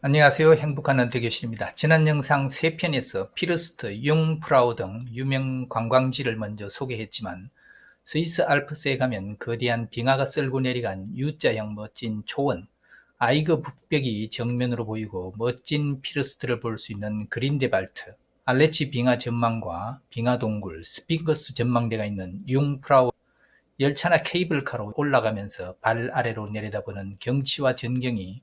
안녕하세요. 행복한 은퇴교실입니다. 지난 영상 3편에서 피르스트, 융프라우 등 유명 관광지를 먼저 소개했지만 스위스 알프스에 가면 거대한 빙하가 쓸고 내려간 U자형 멋진 초원, 아이그 북벽이 정면으로 보이고 멋진 피르스트를 볼 수 있는 그린데발트, 알레치 빙하 전망과 빙하 동굴, 스핑크스 전망대가 있는 융프라우, 열차나 케이블카로 올라가면서 발 아래로 내려다보는 경치와 전경이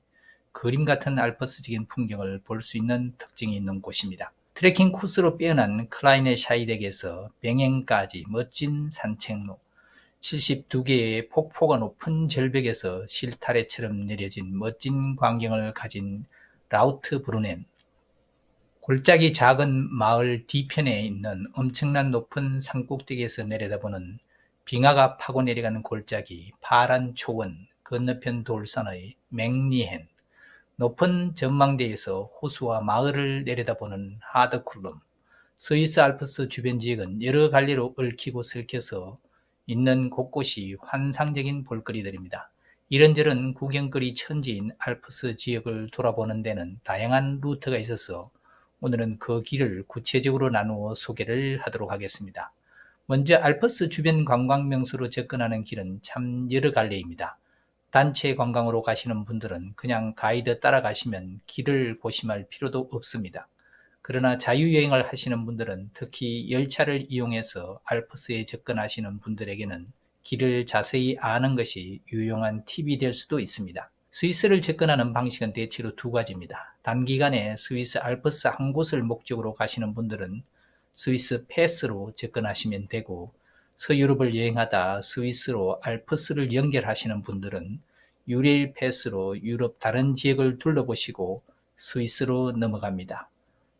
그림 같은 알프스적인 풍경을 볼 수 있는 특징이 있는 곳입니다. 트레킹 코스로 빼어난 클라이네 샤이덱에서 병행까지 멋진 산책로, 72개의 폭포가 높은 절벽에서 실타래처럼 내려진 멋진 광경을 가진 라우트 브루넨, 골짜기 작은 마을 뒤편에 있는 엄청난 높은 산꼭대기에서 내려다보는 빙하가 파고 내려가는 골짜기, 파란 초원, 건너편 돌산의 맥니헨, 높은 전망대에서 호수와 마을을 내려다보는 하드쿨름, 스위스 알프스 주변 지역은 여러 갈래로 얽히고 설켜서 있는 곳곳이 환상적인 볼거리들입니다. 이런저런 구경거리 천지인 알프스 지역을 돌아보는 데는 다양한 루트가 있어서 오늘은 그 길을 구체적으로 나누어 소개를 하도록 하겠습니다. 먼저 알프스 주변 관광 명소로 접근하는 길은 참 여러 갈래입니다. 단체 관광으로 가시는 분들은 그냥 가이드 따라가시면 길을 고심할 필요도 없습니다. 그러나 자유여행을 하시는 분들은 특히 열차를 이용해서 알프스에 접근하시는 분들에게는 길을 자세히 아는 것이 유용한 팁이 될 수도 있습니다. 스위스를 접근하는 방식은 대체로 두 가지입니다. 단기간에 스위스 알프스 한 곳을 목적으로 가시는 분들은 스위스 패스로 접근하시면 되고, 서유럽을 여행하다 스위스로 알프스를 연결하시는 분들은 유레일 패스로 유럽 다른 지역을 둘러보시고 스위스로 넘어갑니다.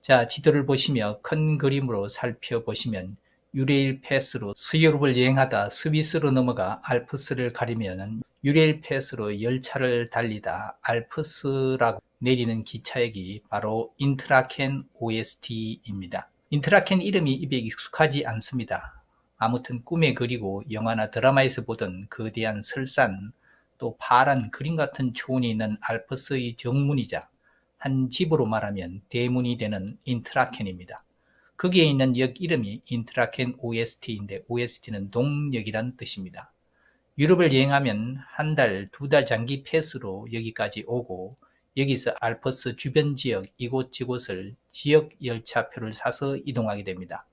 자, 지도를 보시며 큰 그림으로 살펴보시면 유레일 패스로 서유럽을 여행하다 스위스로 넘어가 알프스를 가리면 유레일 패스로 열차를 달리다 알프스라고 내리는 기차역이 바로 인트라켄 OST입니다. 인트라켄 이름이 입에 익숙하지 않습니다. 아무튼 꿈에 그리고 영화나 드라마에서 보던 거대한 설산, 또 파란 그림 같은 초원이 있는 알프스의 정문이자 한 집으로 말하면 대문이 되는 인트라켄입니다. 거기에 있는 역 이름이 인트라켄 OST인데 OST는 동역이란 뜻입니다. 유럽을 여행하면 한 달, 두 달 장기 패스로 여기까지 오고 여기서 알프스 주변 지역 이곳저곳을 지역 열차표를 사서 이동하게 됩니다.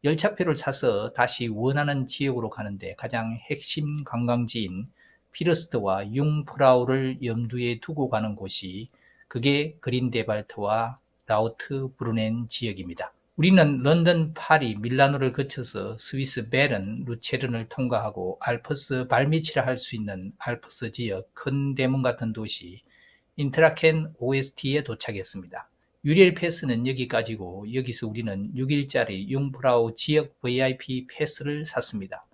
열차표를 사서 다시 원하는 지역으로 가는데 가장 핵심 관광지인 피르스트와 융프라우를 염두에 두고 가는 곳이 그게 그린데발트와 라우트 브루넨 지역입니다. 우리는 런던, 파리, 밀라노를 거쳐서 스위스 베른, 루체른을 통과하고 알프스 발밑이라 할 수 있는 알프스 지역 큰 대문 같은 도시 인트라켄 OST에 도착했습니다. 유리엘 패스는 여기까지고 여기서 우리는 6일짜리 융프라우 지역 VIP 패스를 샀습니다.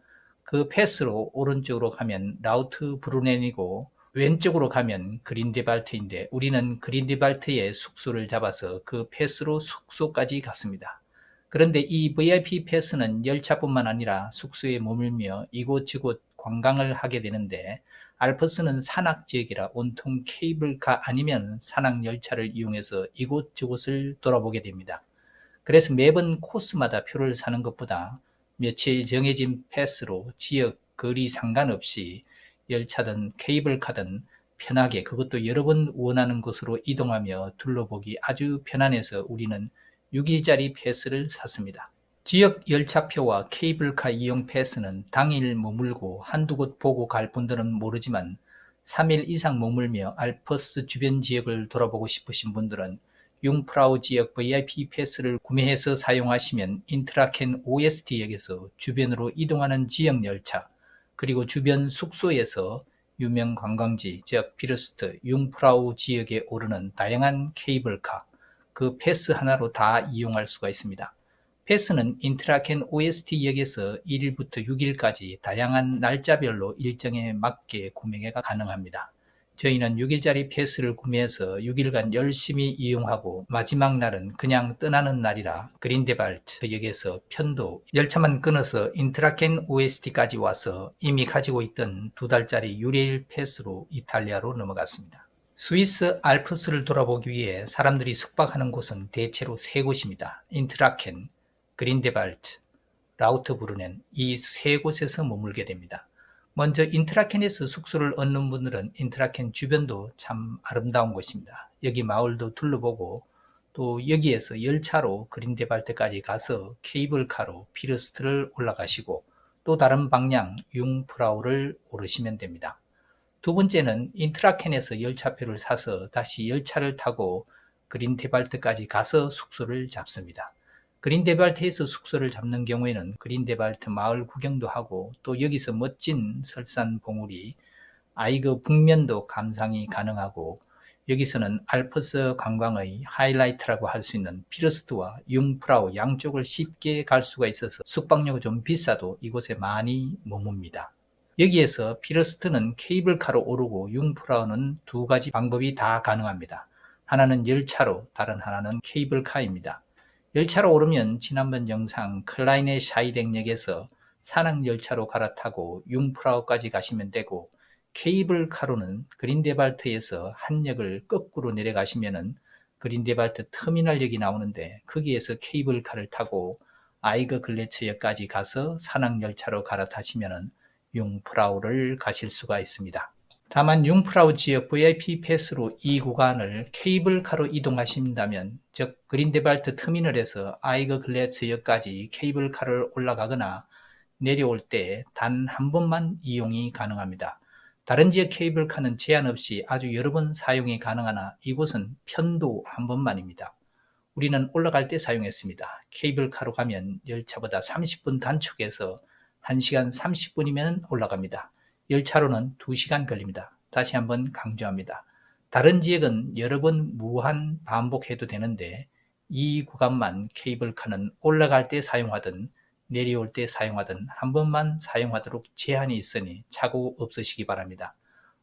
그 패스로 오른쪽으로 가면 라우트 브루넨이고 왼쪽으로 가면 그린데발트인데 우리는 그린데발트에 숙소를 잡아서 그 패스로 숙소까지 갔습니다. 그런데 이 VIP 패스는 열차뿐만 아니라 숙소에 머물며 이곳저곳 관광을 하게 되는데 알프스는 산악지역이라 온통 케이블카 아니면 산악열차를 이용해서 이곳저곳을 돌아보게 됩니다. 그래서 매번 코스마다 표를 사는 것보다 며칠 정해진 패스로 지역 거리 상관없이 열차든 케이블카든 편하게, 그것도 여러 번 원하는 곳으로 이동하며 둘러보기 아주 편안해서 우리는 6일짜리 패스를 샀습니다. 지역 열차표와 케이블카 이용 패스는 당일 머물고 한두 곳 보고 갈 분들은 모르지만 3일 이상 머물며 알프스 주변 지역을 돌아보고 싶으신 분들은 융프라우 지역 VIP 패스를 구매해서 사용하시면 인트라켄 OST역에서 주변으로 이동하는 지역 열차, 그리고 주변 숙소에서 유명 관광지, 즉 피르스트, 융프라우 지역에 오르는 다양한 케이블카, 그 패스 하나로 다 이용할 수가 있습니다. 패스는 인트라켄 OST역에서 1일부터 6일까지 다양한 날짜별로 일정에 맞게 구매가 가능합니다. 저희는 6일짜리 패스를 구매해서 6일간 열심히 이용하고 마지막 날은 그냥 떠나는 날이라 그린데발트 역에서 편도 열차만 끊어서 인트라켄 OST까지 와서 이미 가지고 있던 두 달짜리 유레일 패스로 이탈리아로 넘어갔습니다. 스위스 알프스를 돌아보기 위해 사람들이 숙박하는 곳은 대체로 세 곳입니다. 인트라켄, 그린데발트, 라우트브루넨, 이 세 곳에서 머물게 됩니다. 먼저 인트라켄에서 숙소를 얻는 분들은 인트라켄 주변도 참 아름다운 곳입니다. 여기 마을도 둘러보고 또 여기에서 열차로 그린데발트까지 가서 케이블카로 피르스트를 올라가시고 또 다른 방향 융프라우를 오르시면 됩니다. 두 번째는 인트라켄에서 열차표를 사서 다시 열차를 타고 그린데발트까지 가서 숙소를 잡습니다. 그린데발트에서 숙소를 잡는 경우에는 그린데발트 마을 구경도 하고 또 여기서 멋진 설산봉우리, 아이그 북면도 감상이 가능하고 여기서는 알프스 관광의 하이라이트라고 할 수 있는 피르스트와 융프라우 양쪽을 쉽게 갈 수가 있어서 숙박료가 좀 비싸도 이곳에 많이 머뭅니다. 여기에서 피르스트는 케이블카로 오르고 융프라우는 두 가지 방법이 다 가능합니다. 하나는 열차로, 다른 하나는 케이블카입니다. 열차로 오르면 지난번 영상 클라이네 샤이덱역에서 산악열차로 갈아타고 융프라우까지 가시면 되고, 케이블카로는 그린데발트에서 한 역을 거꾸로 내려가시면은 그린데발트 터미널역이 나오는데 거기에서 케이블카를 타고 아이그 글레츠역까지 가서 산악열차로 갈아타시면은 융프라우를 가실 수가 있습니다. 다만 융프라우 지역 VIP 패스로 이 구간을 케이블카로 이동하신다면, 즉 그린데발트 터미널에서 아이그 글레츠역까지 케이블카를 올라가거나 내려올 때 단 한 번만 이용이 가능합니다. 다른 지역 케이블카는 제한 없이 아주 여러 번 사용이 가능하나 이곳은 편도 한 번만입니다. 우리는 올라갈 때 사용했습니다. 케이블카로 가면 열차보다 30분 단축해서 1시간 30분이면 올라갑니다. 열차로는 2시간 걸립니다. 다시 한번 강조합니다. 다른 지역은 여러 번 무한 반복해도 되는데 이 구간만 케이블카는 올라갈 때 사용하든 내려올 때 사용하든 한 번만 사용하도록 제한이 있으니 착오 없으시기 바랍니다.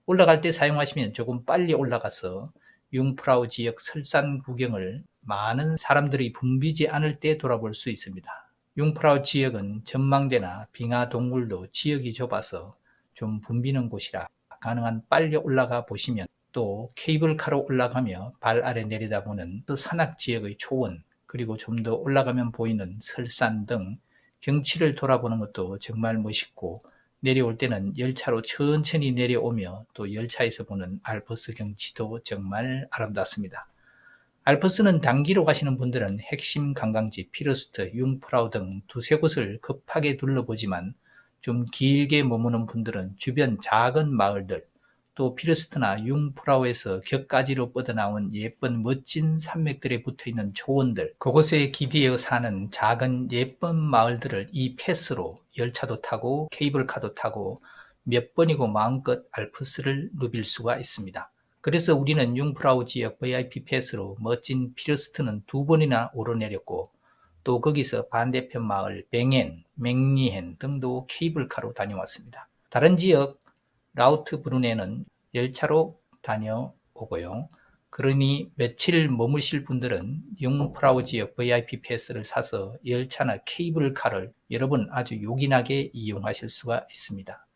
올라갈 때 사용하시면 조금 빨리 올라가서 융프라우 지역 설산 구경을 많은 사람들이 붐비지 않을 때 돌아볼 수 있습니다. 융프라우 지역은 전망대나 빙하 동굴도 지역이 좁아서 좀 붐비는 곳이라 가능한 빨리 올라가 보시면, 또 케이블카로 올라가며 발 아래 내려다보는 산악 지역의 초원, 그리고 좀 더 올라가면 보이는 설산 등 경치를 돌아보는 것도 정말 멋있고, 내려올 때는 열차로 천천히 내려오며 또 열차에서 보는 알프스 경치도 정말 아름답습니다. 알프스는 단기로 가시는 분들은 핵심 관광지 피르스트, 융프라우 등 두세 곳을 급하게 둘러보지만, 좀 길게 머무는 분들은 주변 작은 마을들, 또 피르스트나 융프라우에서 격가지로 뻗어나온 예쁜 멋진 산맥들에 붙어있는 초원들, 그곳에 기대어 사는 작은 예쁜 마을들을 이 패스로 열차도 타고 케이블카도 타고 몇 번이고 마음껏 알프스를 누빌 수가 있습니다. 그래서 우리는 융프라우 지역 VIP 패스로 멋진 피르스트는 2번이나 오르내렸고, 또 거기서 반대편 마을 뱅엔, 맹리헨 등도 케이블카로 다녀왔습니다. 다른 지역 라우트브룬에는 열차로 다녀오고요. 그러니 며칠 머무실 분들은 융프라우 지역 VIP 패스를 사서 열차나 케이블카를 여러 번 아주 요긴하게 이용하실 수가 있습니다.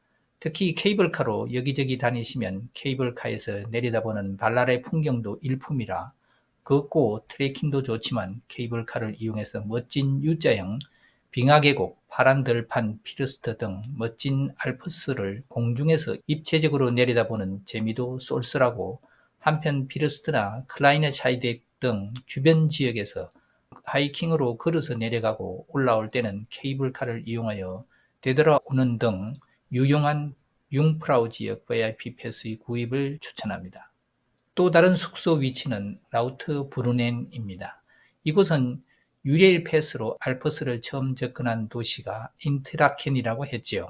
특히 케이블카로 여기저기 다니시면 케이블카에서 내려다보는 발랄의 풍경도 일품이라 걷고 트레킹도 좋지만 케이블카를 이용해서 멋진 U자형 빙하계곡, 파란 들판, 피르스트 등 멋진 알프스를 공중에서 입체적으로 내려다보는 재미도 쏠쏠하고, 한편 피르스트나 클라이네샤이덱 등 주변 지역에서 하이킹으로 걸어서 내려가고 올라올 때는 케이블카를 이용하여 되돌아오는 등 유용한 융프라우 지역 VIP 패스의 구입을 추천합니다. 또 다른 숙소 위치는 라우트브루넨입니다. 이곳은 유레일 패스로 알프스를 처음 접근한 도시가 인트라켄이라고 했지요.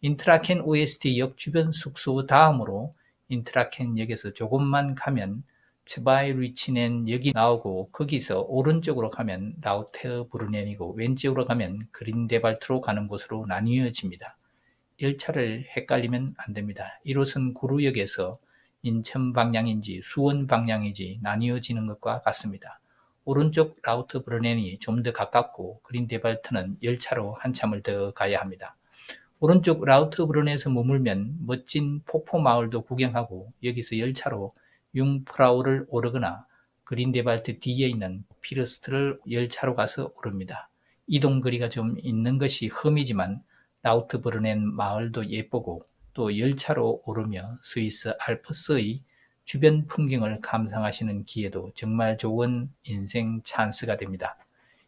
인트라켄 OST 역 주변 숙소 다음으로 인트라켄 역에서 조금만 가면 츠바이리치넨 역이 나오고, 거기서 오른쪽으로 가면 라우트브루넨이고 왼쪽으로 가면 그린데발트로 가는 곳으로 나뉘어집니다. 열차를 헷갈리면 안 됩니다. 이곳은 구루역에서 인천 방향인지 수원 방향인지 나뉘어지는 것과 같습니다. 오른쪽 라우트브르넨이 좀 더 가깝고 그린데발트는 열차로 한참을 더 가야 합니다. 오른쪽 라우트브르넨에서 머물면 멋진 폭포 마을도 구경하고 여기서 열차로 융프라우를 오르거나 그린데발트 뒤에 있는 피르스트를 열차로 가서 오릅니다. 이동 거리가 좀 있는 것이 흠이지만 라우트브르넨 마을도 예쁘고 또 열차로 오르며 스위스 알프스의 주변 풍경을 감상하시는 기회도 정말 좋은 인생 찬스가 됩니다.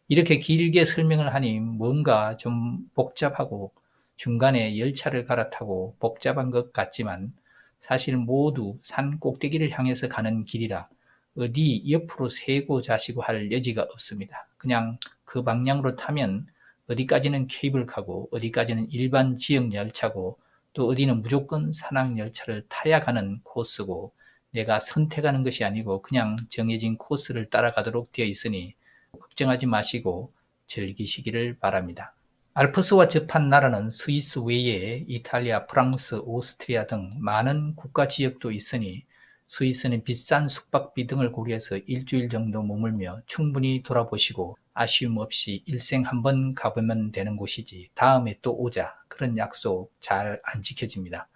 이렇게 길게 설명을 하니 뭔가 좀 복잡하고 중간에 열차를 갈아타고 복잡한 것 같지만 사실 모두 산 꼭대기를 향해서 가는 길이라 어디 옆으로 세고 자시고 할 여지가 없습니다. 그냥 그 방향으로 타면 어디까지는 케이블카고 어디까지는 일반 지역 열차고 또 어디는 무조건 산악 열차를 타야 가는 코스고 내가 선택하는 것이 아니고 그냥 정해진 코스를 따라가도록 되어 있으니 걱정하지 마시고 즐기시기를 바랍니다. 알프스와 접한 나라는 스위스 외에 이탈리아, 프랑스, 오스트리아 등 많은 국가 지역도 있으니 스위스는 비싼 숙박비 등을 고려해서 일주일 정도 머물며 충분히 돌아보시고 아쉬움 없이 일생 한번 가보면 되는 곳이지 다음에 또 오자 그런 약속 잘 안 지켜집니다.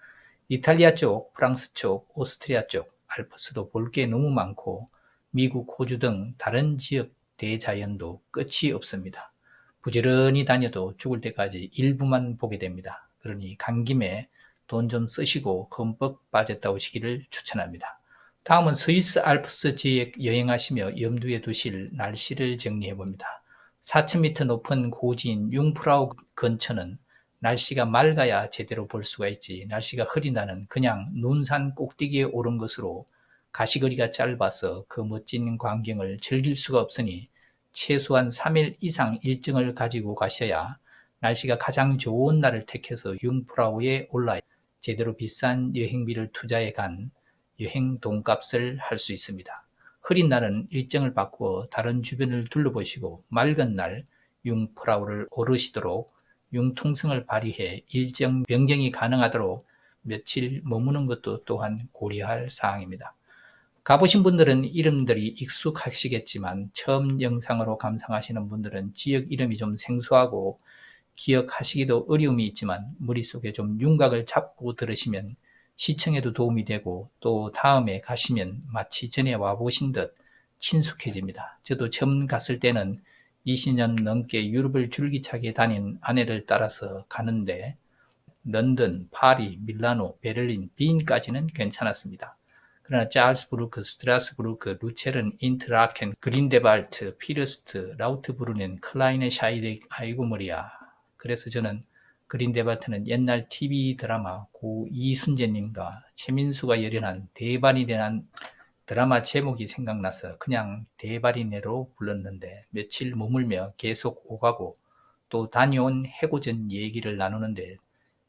이탈리아 쪽, 프랑스 쪽, 오스트리아 쪽, 알프스도 볼 게 너무 많고 미국, 호주 등 다른 지역 대자연도 끝이 없습니다. 부지런히 다녀도 죽을 때까지 일부만 보게 됩니다. 그러니 간 김에 돈 좀 쓰시고 흠뻑 빠졌다 오시기를 추천합니다. 다음은 스위스 알프스 지역 여행하시며 염두에 두실 날씨를 정리해 봅니다. 4,000m 높은 고지인 융프라우 근처는 날씨가 맑아야 제대로 볼 수가 있지 날씨가 흐린 날은 그냥 눈산 꼭대기에 오른 것으로 가시거리가 짧아서 그 멋진 광경을 즐길 수가 없으니 최소한 3일 이상 일정을 가지고 가셔야 날씨가 가장 좋은 날을 택해서 융프라우에 올라 제대로 비싼 여행비를 투자해 간 여행 돈값을 할 수 있습니다. 흐린 날은 일정을 바꾸어 다른 주변을 둘러보시고 맑은 날 융프라우를 오르시도록 융통성을 발휘해 일정 변경이 가능하도록 며칠 머무는 것도 또한 고려할 사항입니다. 가보신 분들은 이름들이 익숙하시겠지만 처음 영상으로 감상하시는 분들은 지역 이름이 좀 생소하고 기억하시기도 어려움이 있지만 머릿속에 좀 윤곽을 잡고 들으시면 시청에도 도움이 되고 또 다음에 가시면 마치 전에 와보신 듯 친숙해집니다. 저도 처음 갔을 때는 20년 넘게 유럽을 줄기차게 다닌 아내를 따라서 가는데 런던, 파리, 밀라노, 베를린, 빈까지는 괜찮았습니다. 그러나 짤스부르크, 스트라스부르크, 루체른, 인트라켄, 그린데발트, 피르스트, 라우트브루넨, 클라이네 샤이덱, 아이고 머리야. 그래서 저는 그린데발트는 옛날 TV 드라마 고 이순재님과 최민수가 열연한 대발이라는 드라마 제목이 생각나서 그냥 대발이네로 불렀는데 며칠 머물며 계속 오가고 또 다녀온 해고전 얘기를 나누는데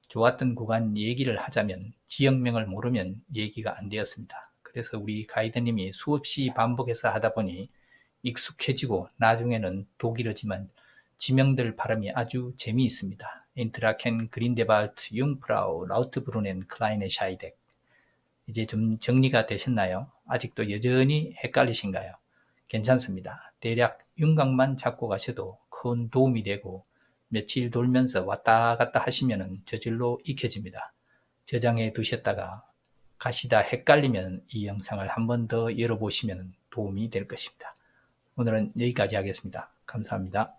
좋았던 구간 얘기를 하자면 지역명을 모르면 얘기가 안 되었습니다. 그래서 우리 가이드님이 수없이 반복해서 하다 보니 익숙해지고 나중에는 독일어지만 지명들 발음이 아주 재미있습니다. 인트라켄, 그린데발트, 융프라우, 라우트브루넨, 클라이네 샤이덱. 이제 좀 정리가 되셨나요? 아직도 여전히 헷갈리신가요? 괜찮습니다. 대략 윤곽만 잡고 가셔도 큰 도움이 되고 며칠 돌면서 왔다 갔다 하시면 저절로 익혀집니다. 저장해 두셨다가 가시다 헷갈리면 이 영상을 한 번 더 열어보시면 도움이 될 것입니다. 오늘은 여기까지 하겠습니다. 감사합니다.